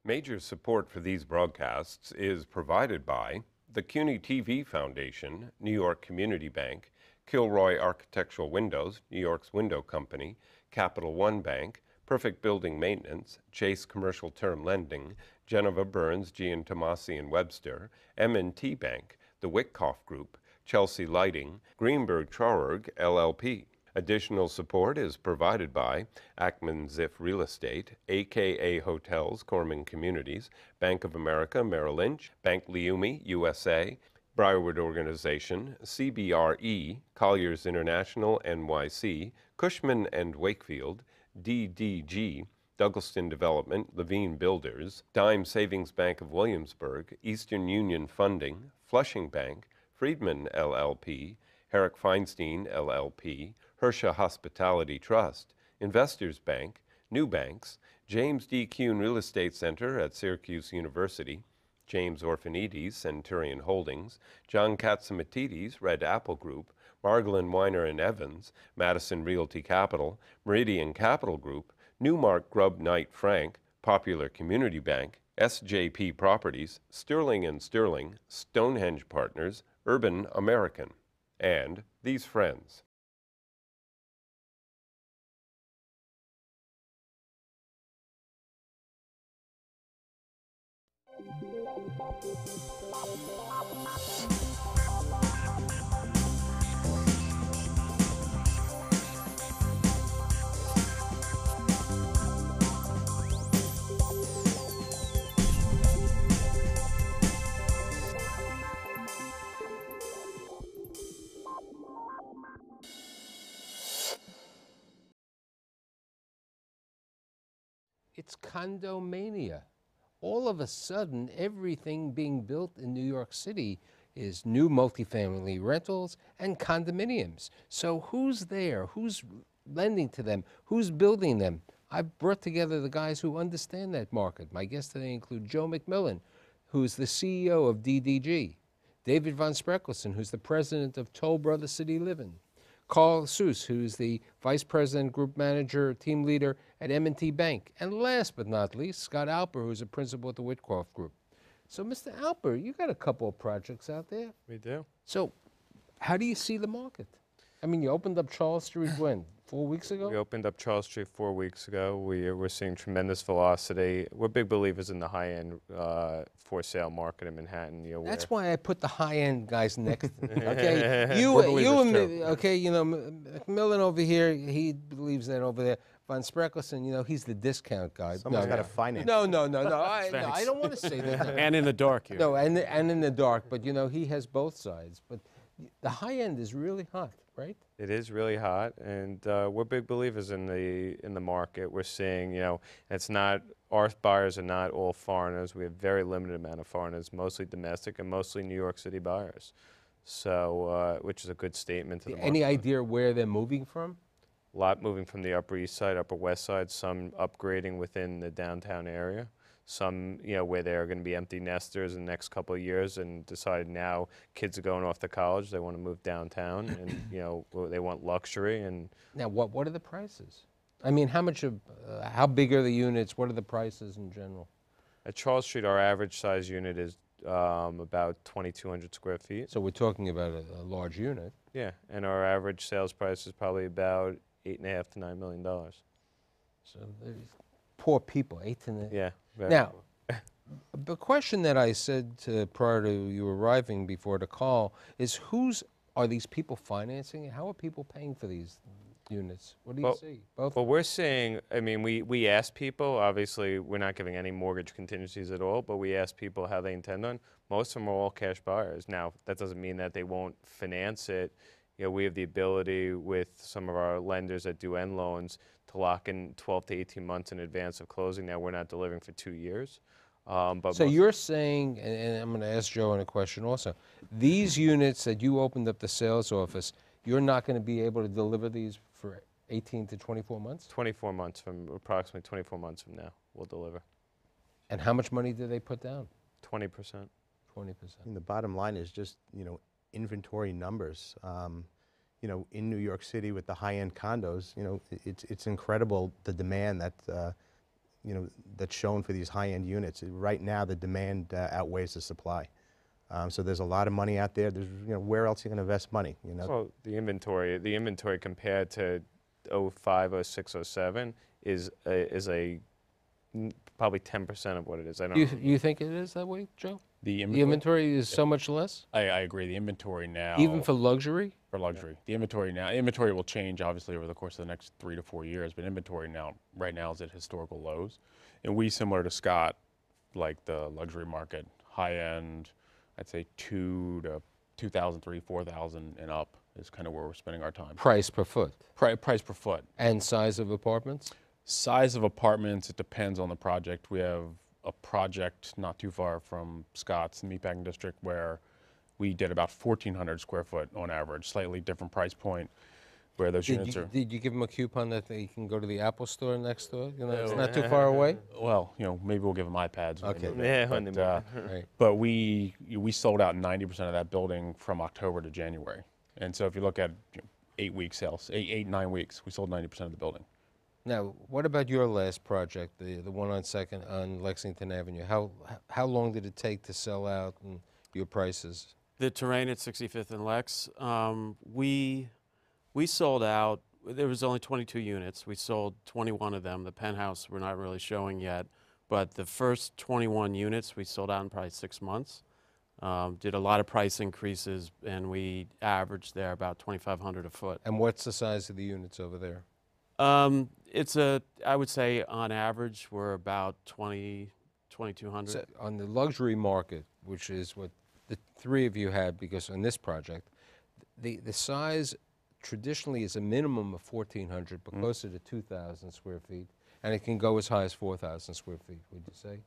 Major support for these broadcasts is provided by the CUNY TV Foundation, New York Community Bank, Kilroy Architectural Windows, New York's window company, Capital One Bank, Perfect Building Maintenance, Chase Commercial Term Lending, Geneva Burns, Giantomasi and Webster, M&T Bank, the Wickoff Group, Chelsea Lighting, Greenberg Traurig, LLP. Additional support is provided by Ackman Ziff Real Estate, AKA Hotels, Corman Communities, Bank of America, Merrill Lynch, Bank Leumi, USA, Briarwood Organization, CBRE, Colliers International, NYC, Cushman & Wakefield, DDG, Douglaston Development, Levine Builders, Dime Savings Bank of Williamsburg, Eastern Union Funding, Flushing Bank, Friedman LLP, Herrick Feinstein LLP, Hersha Hospitality Trust, Investors Bank, New Banks, James D. Kuhn Real Estate Center at Syracuse University, James Orphanides, Centurion Holdings, John Katsimatidis, Red Apple Group, Margolin Weiner and Evans, Madison Realty Capital, Meridian Capital Group, Newmark Grubb Knight Frank, Popular Community Bank, SJP Properties, Sterling & Sterling, Stonehenge Partners, Urban American, and these friends. It's condomania. All of a sudden, everything being built in New York City is new multifamily rentals and condominiums. So who's there? Who's lending to them? Who's building them? I've brought together the guys who understand that market. My guests today include Joe McMillan, who's the CEO of DDG, David von Spreckelsen, who's the president of Toll Brothers City Living, Carl Seuss, who's the Vice President, Group Manager, Team Leader at M&T Bank. And last but not least, Scott Alper, who's a Principal at the Witkoff Group. So, Mr. Alper, you got a couple of projects out there. We do. So, how do you see the market? I mean, you opened up Charles Street when? 4 weeks ago? We opened up Charles Street 4 weeks ago. We're seeing tremendous velocity. We're big believers in the high-end for sale market in Manhattan. You know, that's why I put the high-end guys next. Okay, you and me. Okay, you know, McMillan over here, he believes that over there. Von Spreckelsen, you know, he's the discount guy. Someone's got to finance. No, I don't want to say that. And in the dark. Here. No, and in the dark. But you know, he has both sides. But the high end is really hot, right? It is really hot, and we're big believers in the market. We're seeing, you know, it's not, our buyers are not all foreigners. We have very limited amount of foreigners, mostly domestic and mostly New York City buyers. So, which is a good statement to the market. Any idea where they're moving from? A lot moving from the Upper East Side, Upper West Side, some upgrading within the downtown area. Some, you know, where they're going to be empty nesters in the next couple of years and decide now kids are going off to college, they want to move downtown and, you know, they want luxury. And now, what are the prices? I mean, how much of, how big are the units? What are the prices in general? At Charles Street, our average size unit is about 2,200 square feet. So we're talking about a large unit. Yeah, and our average sales price is probably about $8.5 to $9 million. So there's poor people, 8 to 9. Yeah. Now, the question that I said prior to you arriving before the call is are these people financing it? How are people paying for these units? What do you see? Both? Well, we're seeing, I mean, we ask people, obviously we're not giving any mortgage contingencies at all, but we ask people how they intend on. Most of them are all cash buyers. Now, that doesn't mean that they won't finance it. You know, we have the ability with some of our lenders that do end loans to lock in 12 to 18 months in advance of closing. Now, we're not delivering for 2 years. So you're saying, and I'm going to ask Joe a question also, these units that you opened up the sales office, you're not going to be able to deliver these for 18 to 24 months? 24 months from, approximately 24 months from now, we'll deliver. And how much money do they put down? 20%. 20%. And the bottom line is just, you know, inventory numbers. You know, in New York City with the high-end condos, you know, it's incredible the demand that, that's shown for these high-end units. Right now, the demand outweighs the supply. So there's a lot of money out there. There's, where else are you going to invest money? Well, the inventory compared to '05, '06, '07 is probably 10% of what it is. I don't. You think it is that way, Joe? The The inventory is so much less, I agree. The inventory now, even for luxury. for luxury, the inventory will change obviously over the course of the next 3 to 4 years. But inventory right now is at historical lows, and we, similar to Scott, like the luxury market, high end, I'd say 2,000, 3,000, 4,000 and up is kind of where we're spending our time. Price per foot Price per foot. and size of apartments. Size of apartments, it depends on the project. We have a project not too far from Scott's, the Meatpacking District, where we did about 1,400 square foot on average, slightly different price point, where those units are. Did you give them a coupon that they can go to the Apple store next door? It's not too far away. Well, maybe we'll give them iPads. when they Okay. move in. Yeah, when they But, move Right. but we sold out 90% of that building from October to January. And so if you look at 8 week sales, 9 weeks, we sold 90% of the building. Now, what about your last project, the one on Second on Lexington Avenue? How long did it take to sell out and your prices? The terrain at 65th and Lex, we sold out. There was only 22 units. We sold 21 of them. The penthouse we're not really showing yet, but the first 21 units we sold out in probably 6 months. Did a lot of price increases, and we averaged there about $2,500 a foot. And what's the size of the units over there? I would say on average we're about 2,200. So on the luxury market, which is what the three of you had, because on this project, the size traditionally is a minimum of 1,400, but closer to 2,000 square feet, and it can go as high as 4,000 square feet, would you say?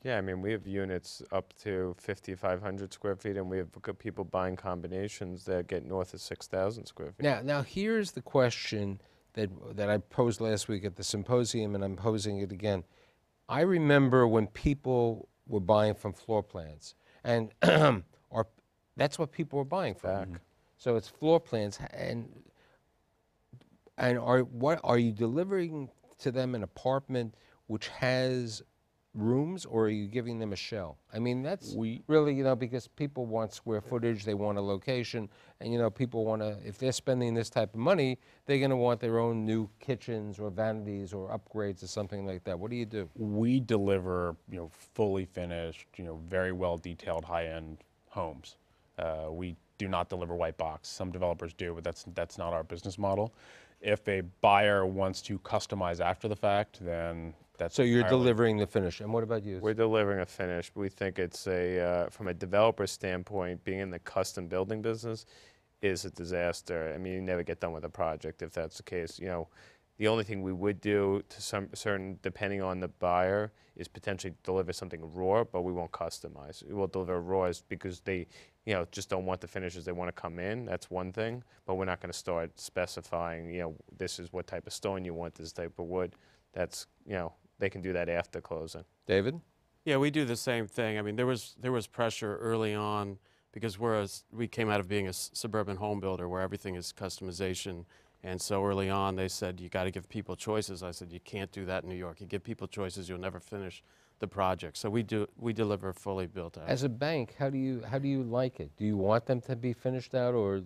Yeah, I mean, we have units up to 5,500 square feet, and we have people buying combinations that get north of 6,000 square feet. Now here's the question that I posed last week at the symposium, and I'm posing it again. I remember when people were buying from floor plans, and that's what people were buying from. Back. So it's floor plans, and are you delivering to them an apartment which has rooms, or are you giving them a shell? I mean, that's really, because people want square footage, they want a location, and, people want to, if they're spending this type of money, they're going to want their own new kitchens or vanities or upgrades or something like that. What do you do? We deliver, fully finished, very well detailed high-end homes. We do not deliver white box. Some developers do, but that's not our business model. If a buyer wants to customize after the fact, then that's So you're entirely- delivering the finish. And what about you? We're delivering a finish. We think it's from a developer standpoint, being in the custom building business is a disaster. I mean, you never get done with a project if that's the case. The only thing we would do to some certain, depending on the buyer, is potentially deliver something raw, but we won't customize. We will deliver raws because they, just don't want the finishes. They want to come in. That's one thing, but we're not going to start specifying, this is what type of stone you want, this type of wood. That's, they can do that after closing. David? Yeah, we do the same thing. I mean, there was pressure early on because we came out of being a suburban home builder where everything is customization. And so early on, they said, you got to give people choices. I said, you can't do that in New York. You give people choices, you'll never finish the project. So we deliver fully built out. As a bank, how do you like it? Do you want them to be finished out, or?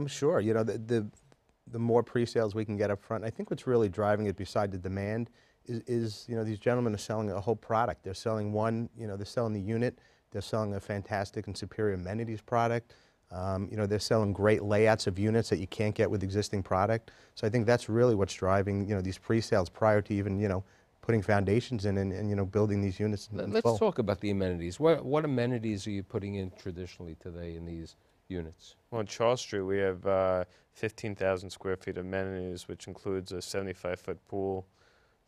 Sure. The more pre-sales we can get up front, I think what's really driving it beside the demand is these gentlemen are selling a whole product. They're selling they're selling the unit. They're selling a fantastic and superior amenities product. They're selling great layouts of units that you can't get with existing product. So I think that's really what's driving, these pre-sales prior to even, putting foundations in and building these units in Let's full. talk about the amenities. What amenities are you putting in traditionally today in these units? Well, on Charles Street, we have 15,000 square feet of amenities, which includes a 75-foot pool,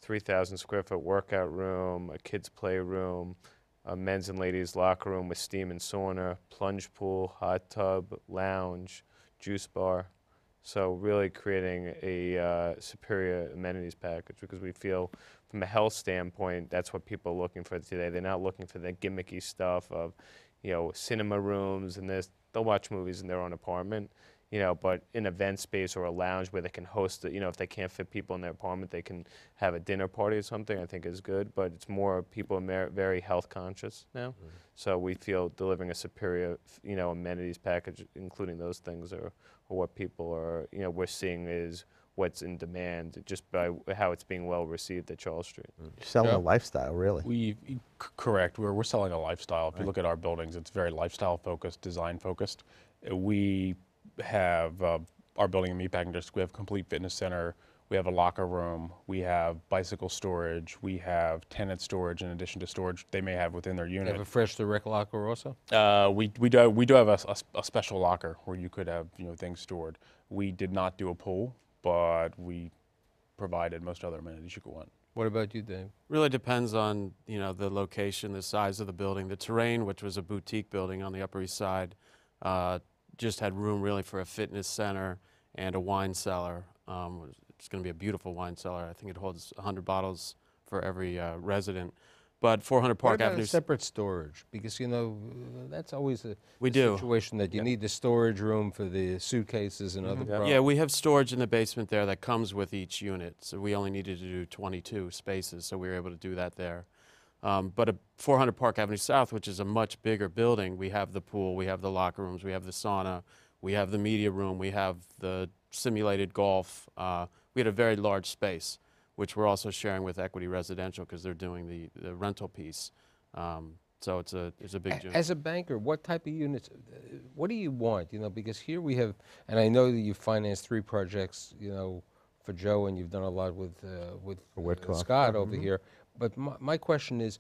3,000 square foot workout room, a kids' playroom, a men's and ladies' locker room with steam and sauna, plunge pool, hot tub, lounge, juice bar. So really creating a superior amenities package, because we feel from a health standpoint, that's what people are looking for today. They're not looking for the gimmicky stuff of, cinema rooms and this. They'll watch movies in their own apartment. you know, but an event space or a lounge where they can host it, you know, if they can't fit people in their apartment, they can have a dinner party or something, I think is good. But it's more people are very health conscious now. So we feel delivering a superior, you know, amenities package, including those things, are what people are, you know, we're seeing is what's in demand just by how it's being well received at Charles Street. Selling a lifestyle, really. Correct. We're selling a lifestyle. If you look at our buildings, it's very lifestyle focused, design focused. We have our building in Meatpacking District. We have a complete fitness center. We have a locker room. We have bicycle storage. We have tenant storage in addition to storage they may have within their unit. You have a fresh direct locker also? We do have a special locker where you could have, you know, things stored. We did not do a pool, but we provided most other amenities you could want. What about you, Dave? Really depends on, you know, the location, the size of the building. The Terrain, which was a boutique building on the Upper East Side, just had room really for a fitness center and a wine cellar. It's going to be a beautiful wine cellar. I think it holds 100 bottles for every resident. But 400 Park What about Avenue. a separate storage? Because, you know, that's always a We do. situation that you need the storage room for the suitcases and other products. Yeah, we have storage in the basement there that comes with each unit. So we only needed to do 22 spaces, so we were able to do that there. But at 400 Park Avenue South, which is a much bigger building, we have the pool, we have the locker rooms, we have the sauna, we have the media room, we have the simulated golf. We had a very large space, which we're also sharing with Equity Residential because they're doing the rental piece. So it's a big unit. As a banker, what type of units, what do you want? You know, because here we have, and I know that you've financed 3 projects, you know, for Joe, and you've done a lot with Scott over here. But my question is,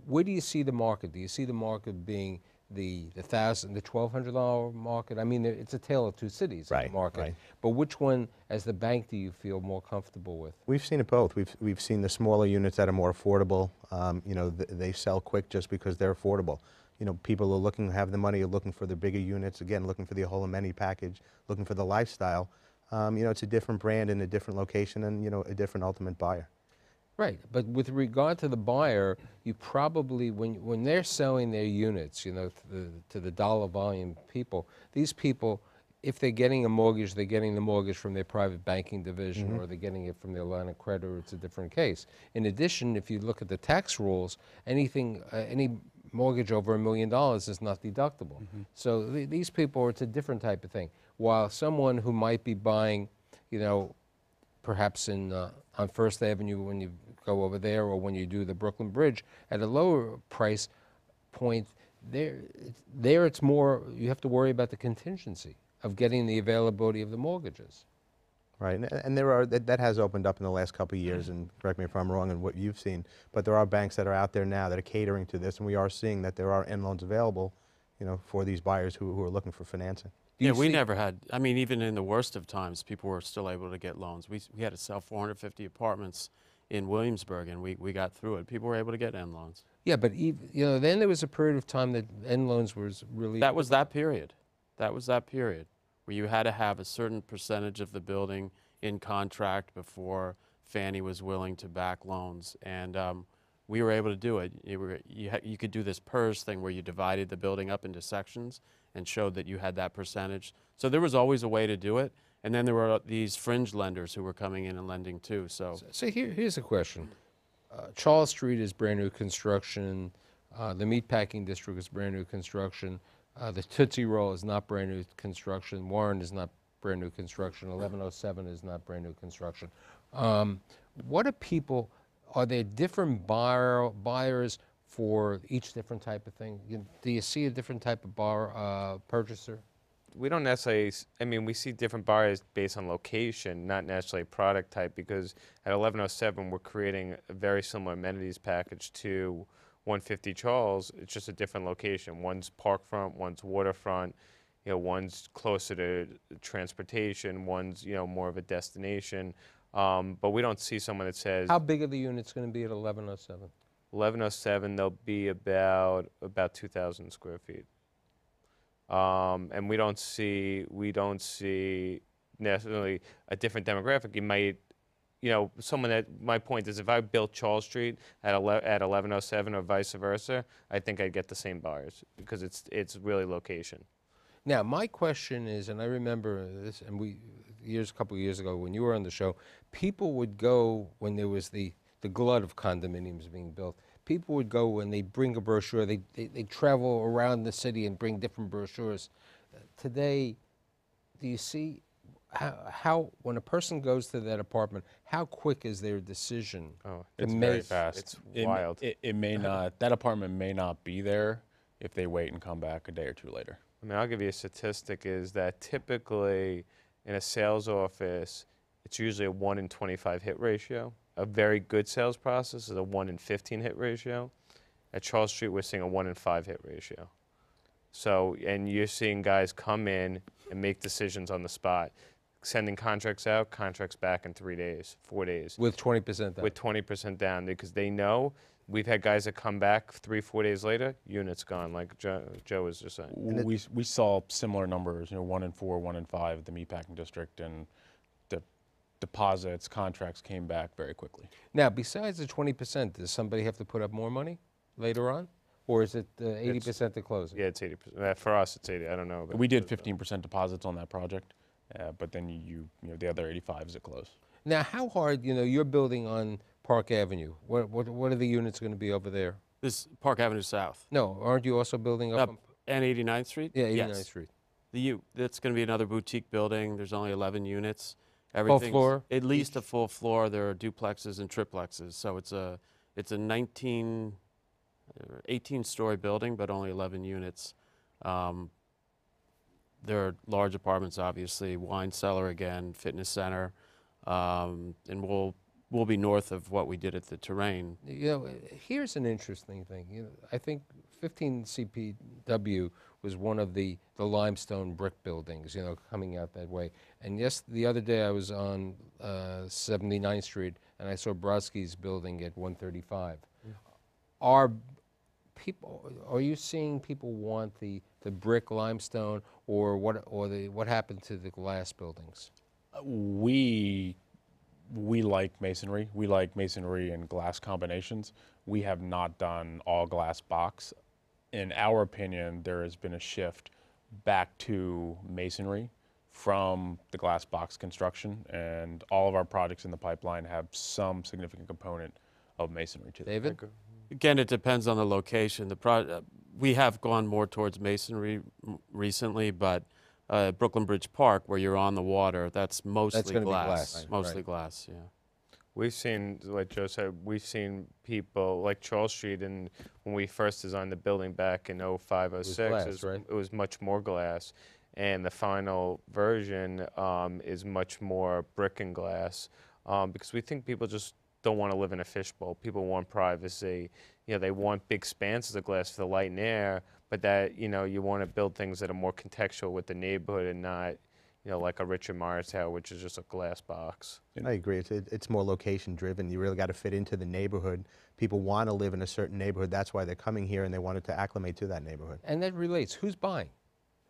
where do you see the market? Do you see the market being the $1,200 market? I mean, it's a tale of two cities in the market. Right. But which one, as the bank, do you feel more comfortable with? We've seen it both. We've seen the smaller units that are more affordable. You know, they sell quick just because they're affordable. You know, people are have the money, are looking for the bigger units, again, looking for the whole amenity package, looking for the lifestyle. You know, it's a different brand in a different location and, you know, a different ultimate buyer. Right, but with regard to the buyer, you probably, when they're selling their units, you know, to the dollar volume people, these people, if they're getting a mortgage, they're getting the mortgage from their private banking division or they're getting it from their line of credit, or it's a different case. In addition, if you look at the tax rules, anything, any mortgage over $1 million is not deductible. So these people, it's a different type of thing. While someone who might be buying, you know, perhaps on First Avenue when you go over there, or when you do the Brooklyn Bridge at a lower price point, there it's more, you have to worry about the contingency of getting the availability of the mortgages. Right, and that has opened up in the last couple of years, and correct me if I'm wrong in what you've seen, but there are banks that are out there now that are catering to this, and we are seeing that there are end loans available, you know, for these buyers who are looking for financing. Yeah, we never had, I mean, even in the worst of times, people were still able to get loans. We had to sell 450 apartments in Williamsburg, and we got through it. People were able to get end loans. Yeah, but you know, then there was a period of time that end loans was really... That was that period. That was that period where you had to have a certain percentage of the building in contract before Fannie was willing to back loans. And we were able to do it. You could do this PERS thing where you divided the building up into sections and showed that you had that percentage. So there was always a way to do it. And then there were these fringe lenders who were coming in and lending too. So here's a question. Charles Street is brand new construction. The Meatpacking District is brand new construction. The Tootsie Roll is not brand new construction. Warren is not brand new construction. 1107 is not brand new construction. What are people, are there different buyers for each different type of thing? Do you see a different type of purchaser? We don't necessarily, I mean, we see different buyers based on location, not necessarily product type, because at 1107, we're creating a very similar amenities package to 150 Charles. It's just a different location. One's parkfront, one's waterfront, you know, one's closer to transportation, one's, you know, more of a destination. But we don't see someone that says... How big are the units going to be at 1107? 1107, they'll be about 2,000 square feet. And we don't see necessarily a different demographic. You might, you know, someone that, my point is, if I built Charles Street at 1107 or vice versa, I think I'd get the same buyers because it's really location. Now, my question is, and I remember this, and a couple of years ago when you were on the show, people would go when there was the glut of condominiums being built. People would go when they bring a brochure. They travel around the city and bring different brochures. Today, do you see how when a person goes to that apartment, how quick is their decision? Oh, It's very fast. It's It- wild. It may not, that apartment may not be there if they wait and come back a day or two later. I mean, I'll give you a statistic is that typically in a sales office, it's usually a 1 in 25 hit ratio. A very good sales process is a 1 in 15 hit ratio. At Charles Street, we're seeing a 1 in 5 hit ratio. So, and you're seeing guys come in and make decisions on the spot, sending contracts out, contracts back in 3 days, 4 days. With 20% down. With 20% down, because they know. We've had guys that come back 3, 4 days later, units gone, like Joe was just saying. We saw similar numbers, 1 in 4, 1 in 5 at the meatpacking district, and the deposits, contracts came back very quickly. Now, besides the 20%, does somebody have to put up more money later on? Or is it 80% to close it? Yeah, it's 80%. For us, it's 80. I don't know. But We did 15% deposits on that project, but then the other 85 is at close. Now, how hard, you're building on Park Avenue. What are the units going to be over there? This Park Avenue South. No, aren't you also building up? And 89th Street? Yeah, 89th Yes. Street. That's going to be another boutique building. There's only 11 units. Full floor? At least a full floor. There are duplexes and triplexes. So it's a 18-story building, but only 11 units. There are large apartments, obviously, wine cellar again, fitness center, and we'll be north of what we did at the Terrain. Here's an interesting thing. I think 15 CPW was one of the limestone brick buildings, coming out that way. And yes, the other day I was on 79th Street, and I saw Brodsky's building at 135. Are you seeing people want the brick limestone, or what happened to the glass buildings? We like masonry. We like masonry and glass combinations. We have not done all glass box. In our opinion, there has been a shift back to masonry from the glass box construction, and all of our projects in the pipeline have some significant component of masonry to them. David? Again, it depends on the location. We have gone more towards masonry recently, but Brooklyn Bridge Park, where you're on the water, that's mostly gonna be glass. glass, Mostly right. glass, yeah. We've seen, like Joe said, we've seen people like Charles Street, and when we first designed the building back in 05, 06, glass, right? it was much more glass. And the final version is much more brick and glass, because we think people just don't want to live in a fishbowl. People want privacy. They want big expanses of glass for the light and air, but that, you want to build things that are more contextual with the neighborhood and not, like a Richard Myers Tower, which is just a glass box. I agree. It's more location driven. You really got to fit into the neighborhood. People want to live in a certain neighborhood. That's why they're coming here, and they wanted to acclimate to that neighborhood. And that relates. Who's buying?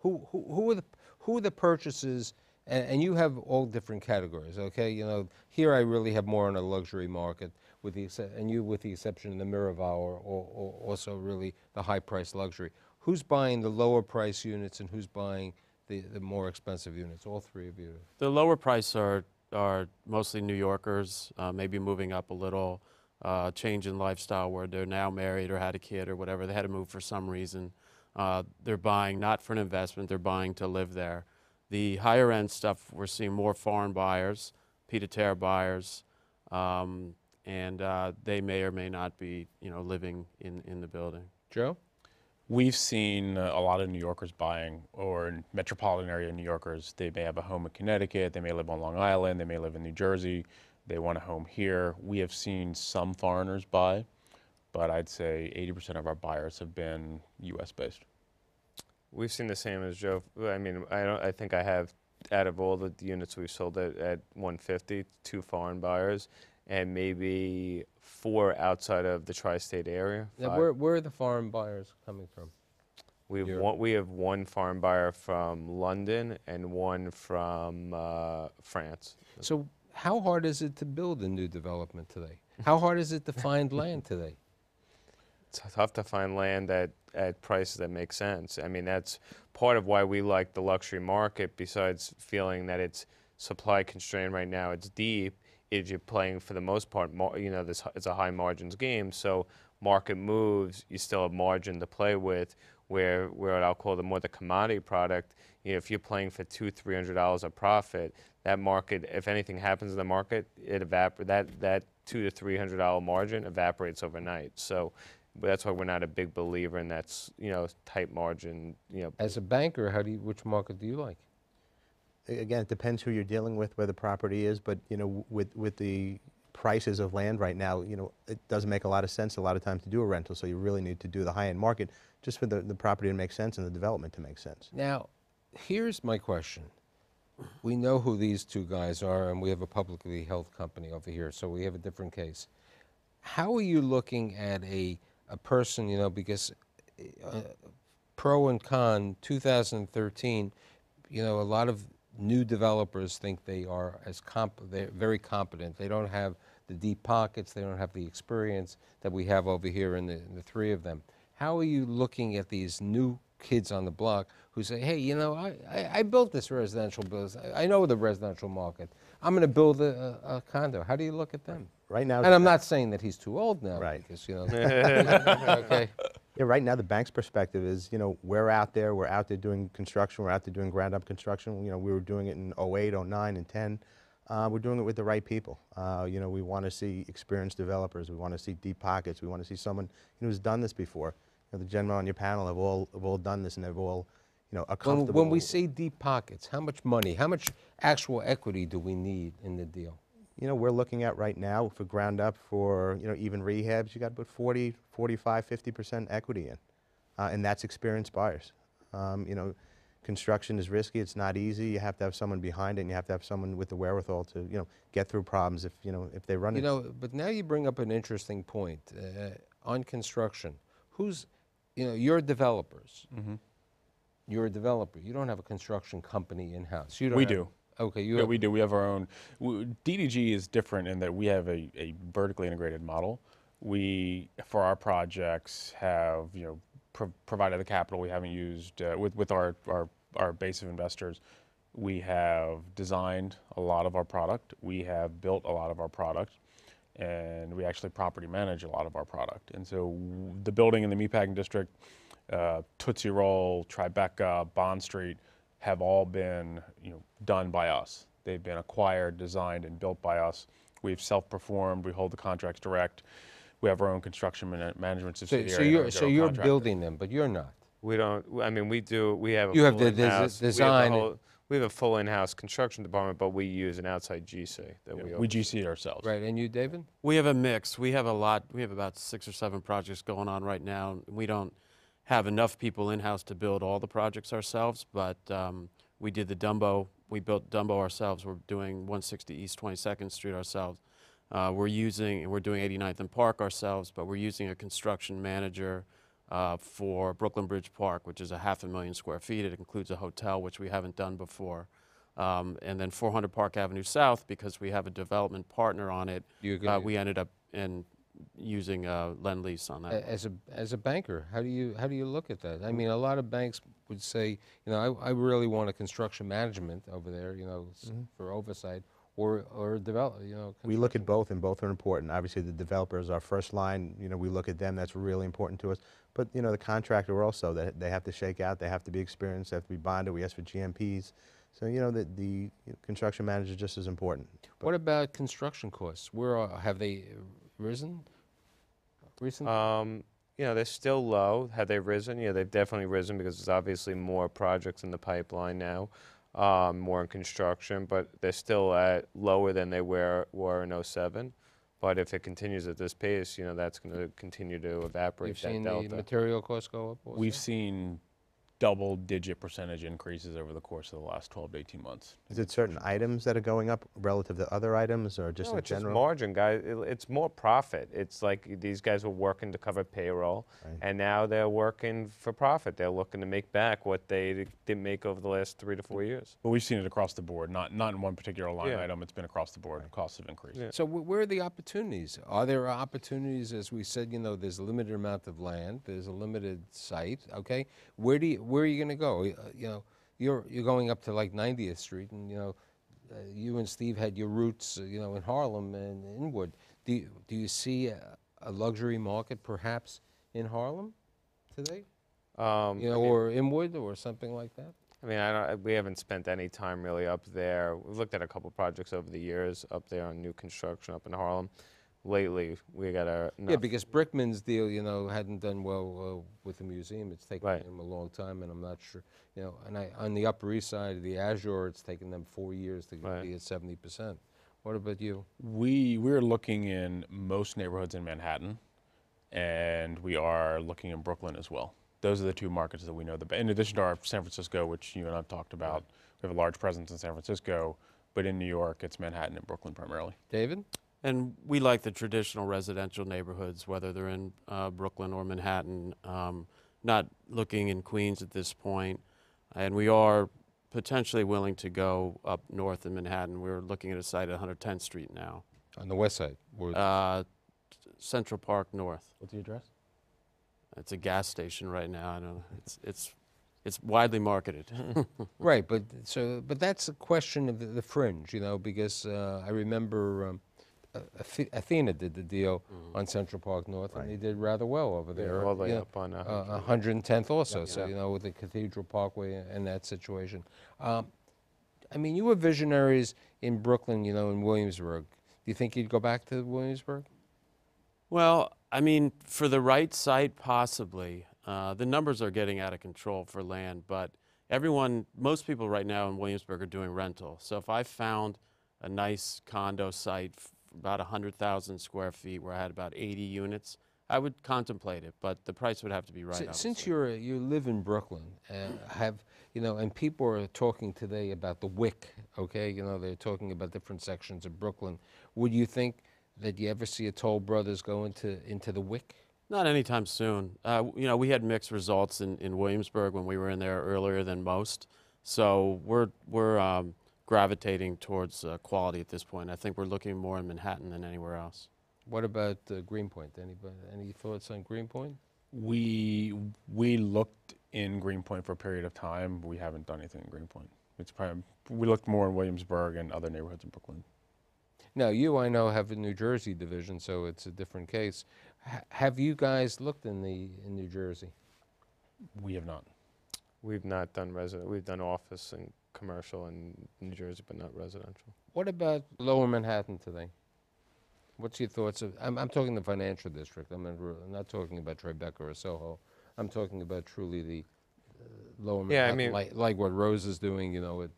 Who are the purchases? And you have all different categories, okay? Here I really have more on a luxury market, with the exception of the Miraval, or also really the high-priced luxury. Who's buying the lower price units, and who's buying the more expensive units? All three of you. The lower price are mostly New Yorkers, maybe moving up a little, change in lifestyle where they're now married or had a kid or whatever. They had to move for some reason. They're buying not for an investment, they're buying to live there. The higher end stuff, we're seeing more foreign buyers, pied-à-terre buyers, and they may or may not be, living in the building. Joe? We've seen a lot of New Yorkers buying, or metropolitan area New Yorkers. They may have a home in Connecticut, they may live on Long Island, they may live in New Jersey, they want a home here. We have seen some foreigners buy, but I'd say 80% of our buyers have been US based. We've seen the same as Joe. I mean, I think I have, out of all the units we've sold at 150, 2 foreign buyers, and maybe 4 outside of the tri-state area. Now, 5. where are the foreign buyers coming from? We have one foreign buyer from London and one from France. So how hard is it to build a new development today? How hard is it to find land today? It's tough to find land at prices that make sense. I mean, that's part of why we like the luxury market, besides feeling that it's supply constrained right now, it's deep, is you're playing for the most part, it's a high margins game. So market moves, you still have margin to play with. Where I'll call the commodity product, if you're playing for $200-300 a profit, that market, if anything happens in the market, that $200 to $300 margin evaporates overnight. So that's why we're not a big believer in that tight margin. As a banker, which market do you like? Again, it depends who you're dealing with, where the property is, but with the prices of land right now, it doesn't make a lot of sense a lot of times to do a rental, so you really need to do the high-end market just for the property to make sense and the development to make sense. Now, here's my question. We know who these two guys are, and we have a publicly held company over here, so we have a different case. How are you looking at a person, because pro and con, 2013, a lot of new developers think they are they're very competent. They don't have the deep pockets, they don't have the experience that we have over here in the three of them. How are you looking at these new kids on the block who say, hey, I built this residential business. I know the residential market. I'm going to build a condo. How do you look at them? Right now, and I'm not saying that he's too old now. Right. Because, okay. Yeah, right now the bank's perspective is, we're out there doing construction, we're out there doing ground up construction. We were doing it in 08, 09, and 10. We're doing it with the right people. We want to see experienced developers. We want to see deep pockets. We want to see someone who's done this before. The gentlemen on your panel have all done this, and they've all, are comfortable. When we say deep pockets, how much money, how much actual equity do we need in the deal? We're looking at right now for ground up, for even rehabs, you got about 40, 45, 50% equity in, and that's experienced buyers. Construction is risky. It's not easy. You have to have someone behind it, and you have to have someone with the wherewithal to get through problems if they run into. But now you bring up an interesting point on construction. You're developers. Mm-hmm. You're a developer. You don't have a construction company in-house. We do. Okay. Yeah, we do. We have our own. DDG is different in that we have a vertically integrated model. We, for our projects, have provided the capital. We haven't used with our base of investors. We have designed a lot of our product. We have built a lot of our product, and we actually property manage a lot of our product. And so the building in the Meatpacking District, Tootsie Roll, Tribeca, Bond Street, have all been done by us. They've been acquired, designed, and built by us. We've self-performed. We hold the contracts direct. We have our own construction management subsidiary. So you're building them, but you're not. We don't. I mean, we do. We have. You have the design. We have a full in-house construction department, but we use an outside GC that we GC it ourselves. Right, and you, David? We have a mix. We have a lot. We have about 6 or 7 projects going on right now. We don't have enough people in-house to build all the projects ourselves, but we did the Dumbo. We built Dumbo ourselves. We're doing 160 East 22nd Street ourselves. We're doing 89th and Park ourselves, but we're using a construction manager for Brooklyn Bridge Park, which is 500,000 square feet. It includes a hotel, which we haven't done before. And then 400 Park Avenue South, because we have a development partner on it, we ended up using Lend-Lease on that. As a banker, how do you look at that? I mean, a lot of banks would say, I really want a construction management over there, for oversight, or develop, We look at both, and both are important. Obviously, the developer is our first line. We look at them. That's really important to us. But the contractor also, that they have to shake out. They have to be experienced. They have to be bonded. We ask for GMPs. So the construction manager is just as important. But what about construction costs? Have they risen recently? They're still low. Have they risen? Yeah, they've definitely risen because there's obviously more projects in the pipeline now, more in construction, but they're still at lower than they were in 07. But if it continues at this pace, that's going to continue to evaporate. You've seen the material costs go up also? We've seen double-digit percentage increases over the course of the last 12 to 18 months. Is it certain items that are going up relative to other items, or just in it's general? Just margin, guys. It's more profit. It's like these guys were working to cover payroll, and now they're working for profit. They're looking to make back what they didn't make over the last 3 to 4 years. But we've seen it across the board, not in one particular line item. It's been across the board. Costs have increased. Yeah. So where are the opportunities? Are there opportunities, as we said, there's a limited amount of land, there's a limited site, okay? Where do where are you going to go? You know, you're going up to like 90th Street, and you know, you and Steve had your roots, you know, in Harlem and Inwood. Do you see a luxury market perhaps in Harlem today? You know, or Inwood or something like that? I mean, we haven't spent any time really up there. We've looked at a couple projects over the years up there on new construction up in Harlem. Lately, we got our Yeah, because Brickman's deal, you know, hadn't done well with the museum. It's taken them a long time, and I'm not sure, you know. And on the Upper East Side, the Azure, it's taken them 4 years to be at 70%. What about you? We're looking in most neighborhoods in Manhattan, and we are looking in Brooklyn as well. Those are the two markets that we know. In addition to our San Francisco, which you and I've talked about, we have a large presence in San Francisco, but in New York, it's Manhattan and Brooklyn primarily. David? And we like the traditional residential neighborhoods, whether they're in Brooklyn or Manhattan, not looking in Queens at this point. And we are potentially willing to go up north in Manhattan. We're looking at a site at 110th Street now. On the west side? Central Park North. What's the address? It's a gas station right now. I know it's widely marketed. Right, but that's a question of the fringe, you know, because I remember Athena did the deal on Central Park North, and they did rather well over there. all the way you know, up on 110th also, so you know, with the Cathedral Parkway and that situation. I mean, you were visionaries in Brooklyn, you know, in Williamsburg. Do you think you'd go back to Williamsburg? Well, I mean, for the right site, possibly. The numbers are getting out of control for land, but most people right now in Williamsburg are doing rental. So if I found a nice condo site, about 100,000 square feet, where I had about 80 units, I would contemplate it, but the price would have to be right. Since you live in Brooklyn, you know, and people are talking today about the WIC, okay? You know, they're talking about different sections of Brooklyn. Would you think that you ever see a Toll Brothers go into the WIC? Not anytime soon. You know, we had mixed results in Williamsburg when we were in there earlier than most. So we're gravitating towards quality at this point. I think we're looking more in Manhattan than anywhere else. What about Greenpoint? Any thoughts on Greenpoint? We looked in Greenpoint for a period of time. But we haven't done anything in Greenpoint. We looked more in Williamsburg and other neighborhoods in Brooklyn. Now, you, I know, have a New Jersey division, so it's a different case. Have you guys looked in New Jersey? We have not. We've not done resident. We've done office and commercial in New Jersey, but not residential. What about Lower Manhattan today? What's your thoughts of? I'm talking the financial district. I'm not talking about Tribeca or Soho. I'm talking about truly the Lower Manhattan, I mean, like what Rose is doing, you know.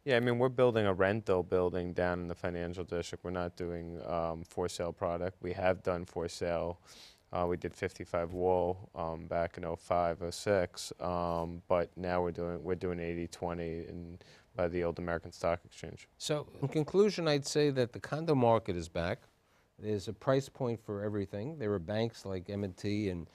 Yeah, I mean, we're building a rental building down in the financial district. We're not doing for sale product. We have done for sale. We did 55 Wall back in 05, 06, but now we're doing 80-20 by the old American Stock Exchange. So, in conclusion, I'd say that the condo market is back. There's a price point for everything. There are banks like M&T and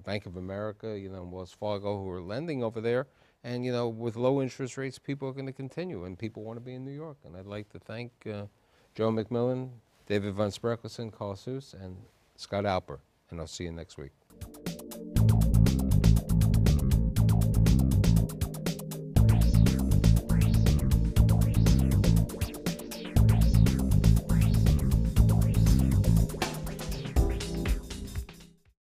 Bank of America, and Wells Fargo who are lending over there. And with low interest rates, people are going to continue, and people want to be in New York. And I'd like to thank Joe McMillan, David Von Sprekelsen, Carl Seuss, and Scott Alper. And I'll see you next week.